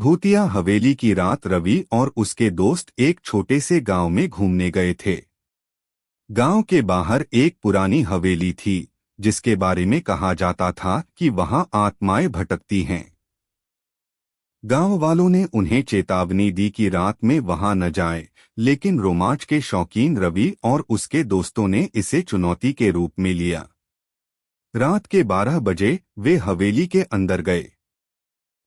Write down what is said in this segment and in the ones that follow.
भूतिया हवेली की रात रवि और उसके दोस्त एक छोटे से गांव में घूमने गए थे। गांव के बाहर एक पुरानी हवेली थी जिसके बारे में कहा जाता था कि वहां आत्माएं भटकती हैं। गांव वालों ने उन्हें चेतावनी दी कि रात में वहां न जाएं, लेकिन रोमांच के शौकीन रवि और उसके दोस्तों ने इसे चुनौती के रूप में लिया। रात के 12 बजे वे हवेली के अंदर गए।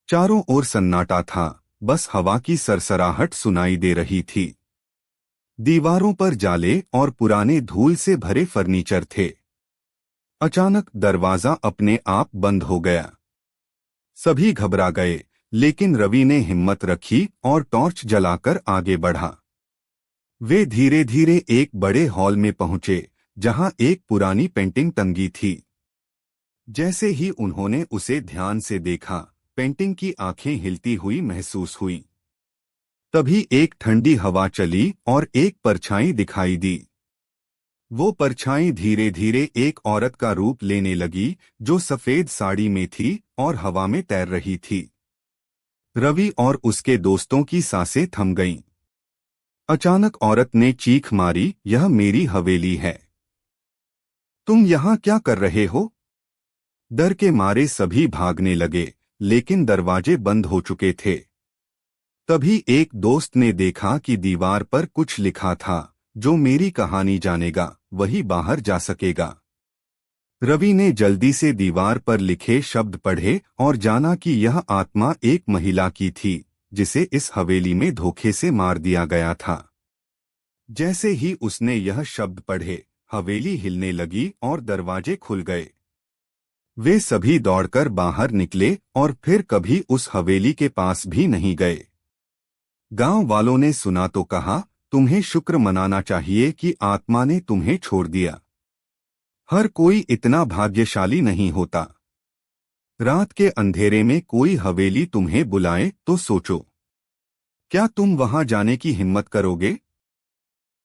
चारों ओर सन्नाटा था, बस हवा की सरसराहट सुनाई दे रही थी। दीवारों पर जाले और पुराने धूल से भरे फर्नीचर थे। अचानक दरवाजा अपने आप बंद हो गया। सभी घबरा गए, लेकिन रवि ने हिम्मत रखी और टॉर्च जलाकर आगे बढ़ा। वे धीरे धीरे एक बड़े हॉल में पहुंचे जहां एक पुरानी पेंटिंग टंगी थी। जैसे ही उन्होंने उसे ध्यान से देखा, पेंटिंग की आंखें हिलती हुई महसूस हुई। तभी एक ठंडी हवा चली और एक परछाई दिखाई दी। वो परछाई धीरे धीरे एक औरत का रूप लेने लगी जो सफेद साड़ी में थी और हवा में तैर रही थी। रवि और उसके दोस्तों की सांसें थम गईं। अचानक औरत ने चीख मारी, यह मेरी हवेली है। तुम यहाँ क्या कर रहे हो? डर के मारे सभी भागने लगे, लेकिन दरवाजे बंद हो चुके थे। तभी एक दोस्त ने देखा कि दीवार पर कुछ लिखा था, जो मेरी कहानी जानेगा वही बाहर जा सकेगा। रवि ने जल्दी से दीवार पर लिखे शब्द पढ़े और जाना कि यह आत्मा एक महिला की थी जिसे इस हवेली में धोखे से मार दिया गया था। जैसे ही उसने यह शब्द पढ़े, हवेली हिलने लगी और दरवाजे खुल गए। वे सभी दौड़कर बाहर निकले और फिर कभी उस हवेली के पास भी नहीं गए। गांव वालों ने सुना तो कहा, तुम्हें शुक्र मनाना चाहिए कि आत्मा ने तुम्हें छोड़ दिया। हर कोई इतना भाग्यशाली नहीं होता। रात के अंधेरे में कोई हवेली तुम्हें बुलाए तो सोचो, क्या तुम वहां जाने की हिम्मत करोगे?